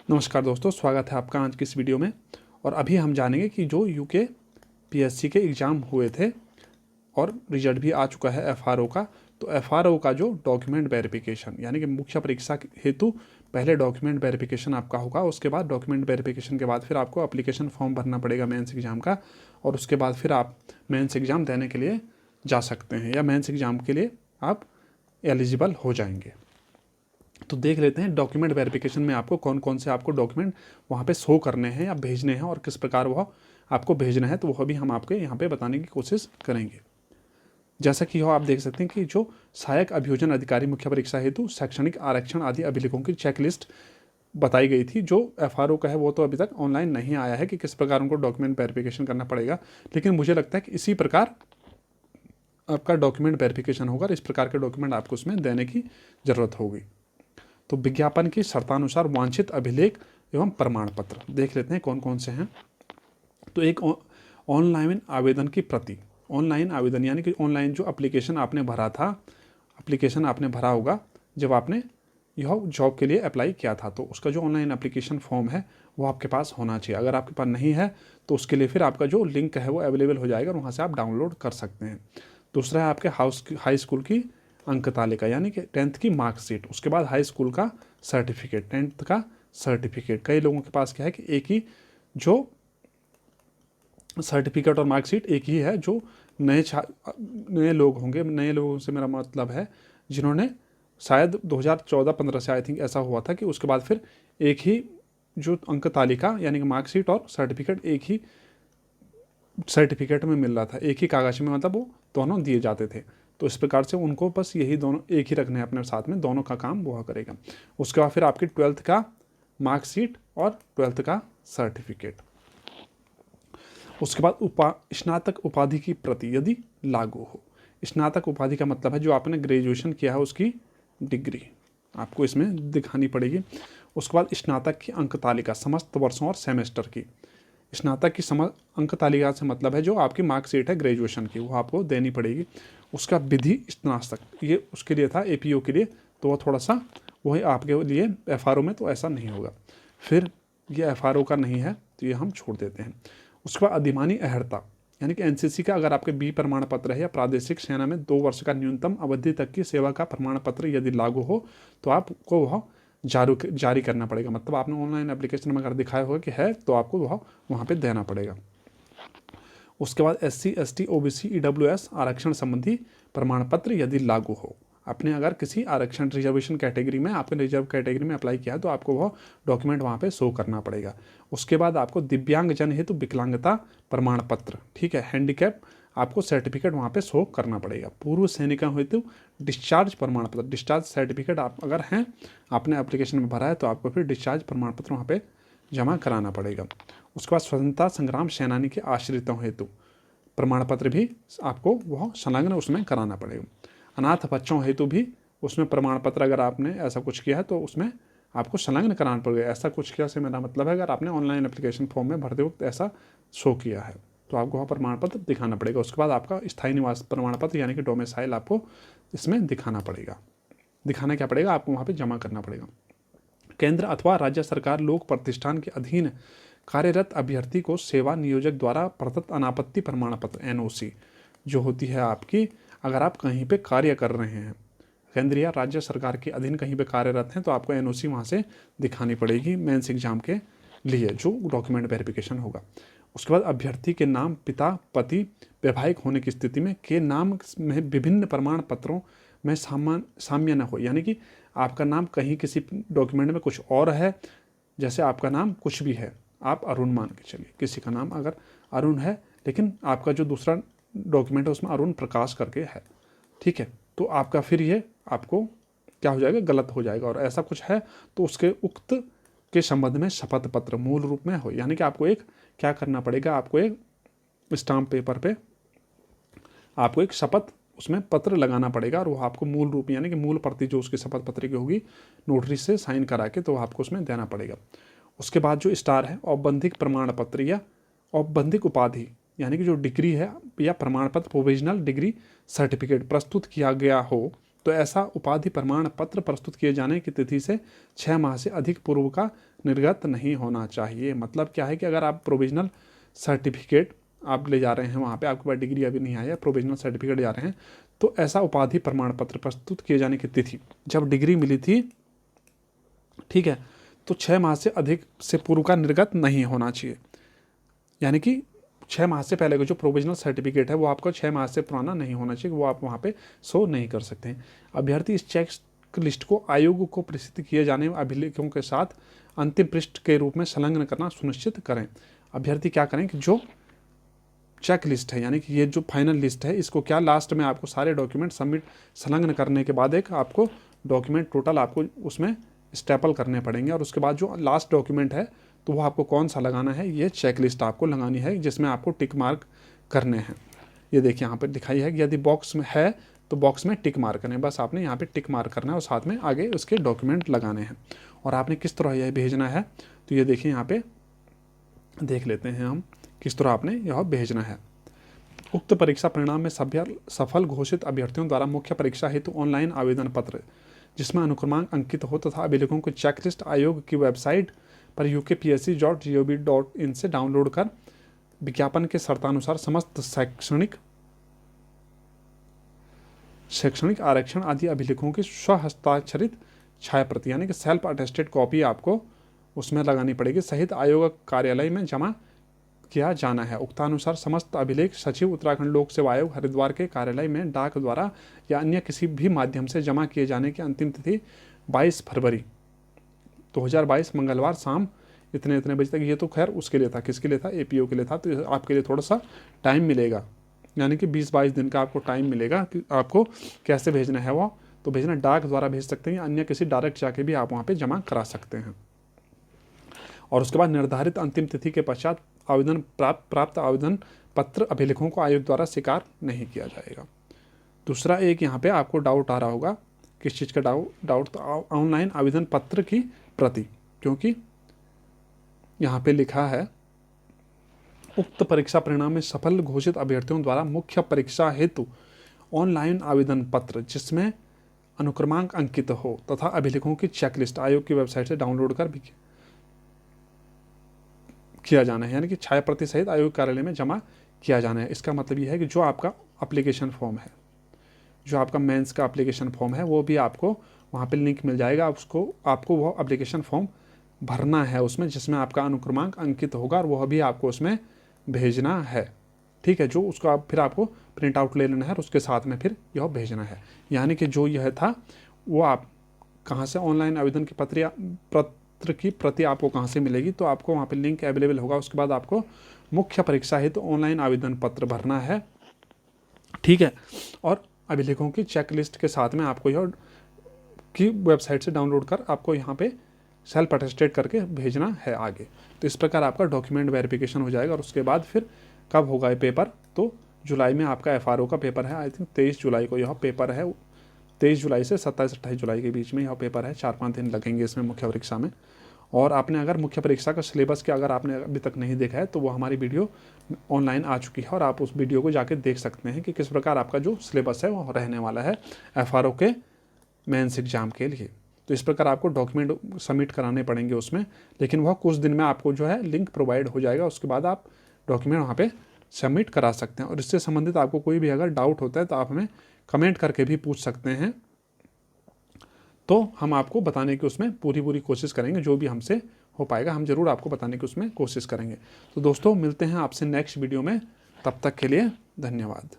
नमस्कार दोस्तों, स्वागत है आपका आज की इस वीडियो में। और अभी हम जानेंगे कि जो यूके पीएससी के एग्ज़ाम हुए थे और रिजल्ट भी आ चुका है एफआरओ का। तो एफआरओ का जो डॉक्यूमेंट वेरिफिकेशन यानी कि मुख्य परीक्षा हेतु पहले डॉक्यूमेंट वेरिफिकेशन आपका होगा, उसके बाद डॉक्यूमेंट वेरिफिकेशन के बाद फिर आपको एप्लीकेशन फॉर्म भरना पड़ेगा मेंस एग्ज़ाम का, और उसके बाद फिर आप मेंस एग्ज़ाम देने के लिए जा सकते हैं या मेंस एग्ज़ाम के लिए आप एलिजिबल हो जाएंगे। तो देख लेते हैं डॉक्यूमेंट वेरिफिकेशन में आपको कौन कौन से आपको डॉक्यूमेंट वहाँ पे शो करने हैं या भेजने हैं और किस प्रकार वह आपको भेजना है, तो वह भी हम आपके यहाँ पे बताने की कोशिश करेंगे। जैसा कि हो आप देख सकते हैं कि जो सहायक अभियोजन अधिकारी मुख्य परीक्षा हेतु शैक्षणिक आरक्षण आदि अभिलेखों की चेकलिस्ट बताई गई थी, जो एफआरओ का है वो तो अभी तक ऑनलाइन नहीं आया है कि किस प्रकार उनको डॉक्यूमेंट वेरिफिकेशन करना पड़ेगा, लेकिन मुझे लगता है कि इसी प्रकार आपका डॉक्यूमेंट वेरिफिकेशन होगा और इस प्रकार के डॉक्यूमेंट आपको उसमें देने की ज़रूरत होगी। तो विज्ञापन की शर्तानुसार वांछित अभिलेख एवं प्रमाण पत्र देख लेते हैं कौन कौन से हैं। तो एक ऑनलाइन आवेदन की प्रति, ऑनलाइन आवेदन यानी कि ऑनलाइन जो एप्लीकेशन आपने भरा था, एप्लीकेशन आपने भरा होगा जब आपने यह जॉब के लिए अप्लाई किया था, तो उसका जो ऑनलाइन एप्लीकेशन फॉर्म है वो आपके पास होना चाहिए। अगर आपके पास नहीं है तो उसके लिए फिर आपका जो लिंक है वो अवेलेबल हो जाएगा और वहाँ से आप डाउनलोड कर सकते हैं। दूसरा है आपके हाई स्कूल की अंक तालिका यानी कि 10th की मार्कशीट, उसके बाद हाई स्कूल का सर्टिफिकेट, 10th का सर्टिफिकेट। कई लोगों के पास क्या है कि एक ही जो सर्टिफिकेट और मार्कशीट एक ही है, जो नए लोग होंगे, नए लोगों से मेरा मतलब है जिन्होंने शायद 2014-15 से आई थिंक ऐसा हुआ था कि उसके बाद फिर एक ही जो अंक तालिका यानी कि मार्कशीट और सर्टिफिकेट एक ही सर्टिफिकेट में मिल रहा था, एक ही कागज में, मतलब वो दोनों दिए जाते थे। तो इस प्रकार से उनको बस यही दोनों एक ही रखने हैं अपने साथ में, दोनों का काम वो करेगा। उसके बाद फिर आपकी 12th का मार्कशीट और 12th का सर्टिफिकेट। उसके बाद स्नातक उपाधि की प्रति यदि लागू हो। स्नातक उपाधि का मतलब है जो आपने ग्रेजुएशन किया है उसकी डिग्री आपको इसमें दिखानी पड़ेगी। उसके बाद स्नातक की अंक तालिका समस्त वर्षों और सेमेस्टर की। स्नातक की अंक तालिका से मतलब है जो आपकी मार्कशीट है ग्रेजुएशन की, वो आपको देनी पड़ेगी। उसका विधि स्नातक, ये उसके लिए था एपीओ के लिए, तो वह थोड़ा सा वही आपके लिए एफआरओ में तो ऐसा नहीं होगा। फिर ये एफआरओ का नहीं है तो ये हम छोड़ देते हैं। उसके बाद अधिमानी अहर्ता यानी कि एनसीसी का अगर आपके बी प्रमाण पत्र है या प्रादेशिक सेना में 2 वर्ष का न्यूनतम अवधि तक की सेवा का प्रमाण पत्र यदि लागू हो तो आपको वह जारी करना पड़ेगा। मतलब आपने ऑनलाइन एप्लीकेशन में अगर दिखाया होगा कि है तो आपको वह वहाँ पे देना पड़ेगा। उसके बाद SC ST OBC EWS आरक्षण संबंधी प्रमाण पत्र यदि लागू हो। आपने अगर किसी आरक्षण रिजर्वेशन कैटेगरी में, आपने रिजर्व कैटेगरी में अप्लाई किया है तो आपको वह डॉक्यूमेंट वहाँ पे शो करना पड़ेगा। उसके बाद आपको दिव्यांग जन हेतु विकलांगता प्रमाण पत्र, ठीक है, हैंडीकैप, आपको सर्टिफिकेट वहाँ पे शो करना पड़ेगा। पूर्व सैनिकों हेतु डिस्चार्ज प्रमाण पत्र, डिस्चार्ज सर्टिफिकेट आप अगर हैं, आपने एप्लीकेशन में भरा है तो आपको फिर डिस्चार्ज प्रमाण पत्र वहाँ पे जमा कराना पड़ेगा। उसके बाद स्वतंत्रता संग्राम सेनानी के आश्रितों हेतु प्रमाण पत्र भी आपको वह संलग्न उसमें कराना पड़ेगा। अनाथ बच्चों हेतु भी उसमें प्रमाण पत्र अगर आपने ऐसा कुछ किया है तो उसमें आपको संलग्न कराना पड़ेगा। ऐसा कुछ किया से मेरा मतलब है अगर आपने ऑनलाइन एप्लीकेशन फॉर्म में भरते वक्त ऐसा शो किया है तो आपको वह प्रमाण पत्र दिखाना पड़ेगा। उसके बाद आपका स्थायी निवास प्रमाण पत्र यानी कि डोमिसाइल आपको इसमें दिखाना पड़ेगा। दिखाना क्या पड़ेगा, आपको वहाँ पर जमा करना पड़ेगा। केंद्र अथवा राज्य सरकार लोक प्रतिष्ठान के अधीन कार्यरत अभ्यर्थी को सेवा नियोजक द्वारा प्रदत्त अनापत्ति प्रमाण पत्र NOC जो होती है आपकी, अगर आप कहीं पे कार्य कर रहे हैं, केंद्र या राज्य सरकार के अधीन कहीं पे कार्यरत हैं, तो आपको NOC वहाँ से दिखानी पड़ेगी मेंस एग्जाम के लिए, जो डॉक्यूमेंट वेरिफिकेशन होगा। उसके बाद अभ्यर्थी के नाम, पिता, पति, वैवाहिक होने की स्थिति में के नाम में विभिन्न प्रमाण पत्रों में साम्य न हो, यानी कि आपका नाम कहीं किसी डॉक्यूमेंट में कुछ और है, जैसे आपका नाम कुछ भी है, आप अरुण मान के चलिए, किसी का नाम अगर अरुण है लेकिन आपका जो दूसरा डॉक्यूमेंट है उसमें अरुण प्रकाश करके है, ठीक है, तो आपका फिर ये आपको क्या हो जाएगा, गलत हो जाएगा। और ऐसा कुछ है तो उसके उक्त के संबंध में शपथ पत्र मूल रूप में हो, यानी कि आपको एक क्या करना पड़ेगा, आपको एक स्टाम्प पेपर पे आपको एक शपथ उसमें पत्र लगाना पड़ेगा और वो आपको मूल रूप यानी कि मूल प्रति जो उसकी शपथ पत्र की होगी नोटरी से साइन करा के तो आपको उसमें देना पड़ेगा। उसके बाद जो स्टार है औपबंधिक प्रमाण पत्र या औपबंधिक उपाधि यानी कि जो डिग्री है या प्रमाण पत्र प्रोविजनल डिग्री सर्टिफिकेट प्रस्तुत किया गया हो तो ऐसा उपाधि प्रमाण पत्र प्रस्तुत किए जाने की तिथि से 6 माह से अधिक पूर्व का निर्गत नहीं होना चाहिए। मतलब क्या है कि अगर आप प्रोविजनल सर्टिफिकेट आप ले जा रहे हैं, वहाँ पे आपके पास डिग्री अभी नहीं आया, प्रोविजनल सर्टिफिकेट जा रहे हैं, तो ऐसा उपाधि प्रमाण पत्र प्रस्तुत किए जाने की तिथि जब डिग्री मिली थी, ठीक है, तो 6 माह से अधिक से पूर्व का निर्गत नहीं होना चाहिए। यानी कि 6 माह से पहले का जो प्रोविजनल सर्टिफिकेट है वो आपको 6 माह से पुराना नहीं होना चाहिए, वो आप वहाँ पे शो नहीं कर सकते हैं। अभ्यर्थी इस चेक लिस्ट को आयोग को प्रसिद्ध किए जाने वाले अभिलेखों के साथ अंतिम पृष्ठ के रूप में संलग्न करना सुनिश्चित करें। अभ्यर्थी क्या करें कि जो चेक लिस्ट है, यानी कि ये जो फाइनल लिस्ट है, इसको क्या लास्ट में आपको सारे डॉक्यूमेंट सबमिट संलग्न करने के बाद एक आपको डॉक्यूमेंट टोटल आपको उसमें स्टेपल करने पड़ेंगे, और उसके बाद जो लास्ट डॉक्यूमेंट है तो वो आपको कौन सा लगाना है, ये चेक लिस्ट आपको लगानी है जिसमें आपको टिक मार्क करने हैं। ये देखिए यहाँ पर दिखाई है कि यदि बॉक्स में है तो बॉक्स में टिक मार्क करना है, बस आपने यहाँ पे टिक मार्क करना है और साथ में आगे उसके डॉक्यूमेंट लगाने हैं। और आपने किस तरह यह भेजना है, तो ये देखिए यहाँ पे देख लेते हैं हम किस तरह आपने यह भेजना है। उक्त परीक्षा परिणाम में सफल घोषित अभ्यर्थियों द्वारा मुख्य परीक्षा हेतु ऑनलाइन आवेदन पत्र जिसमें अनुक्रमांक अंकित हो तथा अभिलेखों की चेकलिस्ट आयोग की वेबसाइट पर ukpsc.gov.in से डाउनलोड कर विज्ञापन के शर्तानुसार समस्त शैक्षणिक आरक्षण आदि अभिलेखों की स्वहस्ताक्षरित छाया प्रति यानी कि सेल्फ अटेस्टेड कॉपी आपको उसमें लगानी पड़ेगी सहित आयोग कार्यालय में जमा किया जाना है। उक्तानुसार समस्त अभिलेख सचिव उत्तराखंड लोक सेवा आयोग हरिद्वार के कार्यालय में डाक द्वारा या अन्य किसी भी माध्यम से जमा किए जाने की अंतिम तिथि 22 फरवरी 2022 मंगलवार शाम इतने बजे तक। ये तो खैर उसके लिए था, किसके लिए था, एपीओ के लिए था, तो आपके लिए थोड़ा सा टाइम मिलेगा, यानी कि 20-22 दिन का आपको टाइम मिलेगा कि आपको कैसे भेजना है वो। तो भेजना डाक द्वारा भेज सकते हैं या अन्य किसी डायरेक्ट जाके भी आप वहाँ पे जमा करा सकते हैं। और उसके बाद निर्धारित अंतिम तिथि के पश्चात आवेदन प्राप्त आवेदन पत्र अभिलेखों को आयोग द्वारा स्वीकार नहीं किया जाएगा। दूसरा एक यहाँ पे आपको डाउट आ रहा होगा, किस चीज़ का डाउट, तो ऑनलाइन आवेदन पत्र की प्रति, क्योंकि यहाँ पे लिखा है उक्त परीक्षा परिणाम में सफल घोषित अभ्यर्थियों द्वारा मुख्य परीक्षा हेतु ऑनलाइन आवेदन पत्र जिसमें अनुक्रमांक अंकित हो तथा अभिलेखों की चेकलिस्ट आयोग की वेबसाइट से डाउनलोड कर भी किया जाना है, यानी कि छाया प्रति सहित आयोग कार्यालय में जमा किया जाना है। इसका मतलब यह है कि जो आपका एप्लीकेशन फॉर्म है, जो आपका मेंस का एप्लीकेशन फॉर्म है, वो भी आपको वहाँ पे लिंक मिल जाएगा, आपको वो एप्लीकेशन फॉर्म भरना है उसमें, जिसमें आपका अनुक्रमांक अंकित होगा और वह भी आपको उसमें भेजना है। ठीक है, जो उसको आप फिर आपको प्रिंट आउट ले लेना है और उसके साथ में फिर यह भेजना है। यानी कि जो यह था वो आप कहाँ से ऑनलाइन आवेदन की पत्र की प्रति आपको कहाँ से मिलेगी, तो आपको वहाँ पे लिंक अवेलेबल होगा। उसके बाद आपको मुख्य परीक्षा हेतु ऑनलाइन आवेदन पत्र भरना है, ठीक है, और अभिलेखों की चेकलिस्ट के साथ में आपको यह की वेबसाइट से डाउनलोड कर आपको यहाँ पे सेल्फ अटेस्टेड करके भेजना है आगे। तो इस प्रकार आपका डॉक्यूमेंट वेरिफिकेशन हो जाएगा। और उसके बाद फिर कब होगा ये पेपर, तो जुलाई में आपका एफआरओ का पेपर है, आई थिंक 23 जुलाई को यह पेपर है। 23 जुलाई से 27-28 जुलाई के बीच में यह पेपर है। 4-5 दिन लगेंगे इसमें मुख्य परीक्षा में। और आपने अगर मुख्य परीक्षा का सिलेबस के अगर आपने अभी तक नहीं देखा है तो वो हमारी वीडियो ऑनलाइन आ चुकी है और आप उस वीडियो को जाके देख सकते हैं कि किस प्रकार आपका जो सिलेबस है वो रहने वाला है एफआरओ के मेंस एग्जाम के लिए। तो इस प्रकार आपको डॉक्यूमेंट सबमिट कराने पड़ेंगे उसमें, लेकिन वह कुछ दिन में आपको जो है लिंक प्रोवाइड हो जाएगा। उसके बाद आप डॉक्यूमेंट वहाँ पे सबमिट करा सकते हैं। और इससे संबंधित आपको कोई भी अगर डाउट होता है तो आप हमें कमेंट करके भी पूछ सकते हैं, तो हम आपको बताने की उसमें पूरी कोशिश करेंगे। जो भी हमसे हो पाएगा हम ज़रूर आपको बताने की उसमें कोशिश करेंगे। तो दोस्तों मिलते हैं आपसे नेक्स्ट वीडियो में, तब तक के लिए धन्यवाद।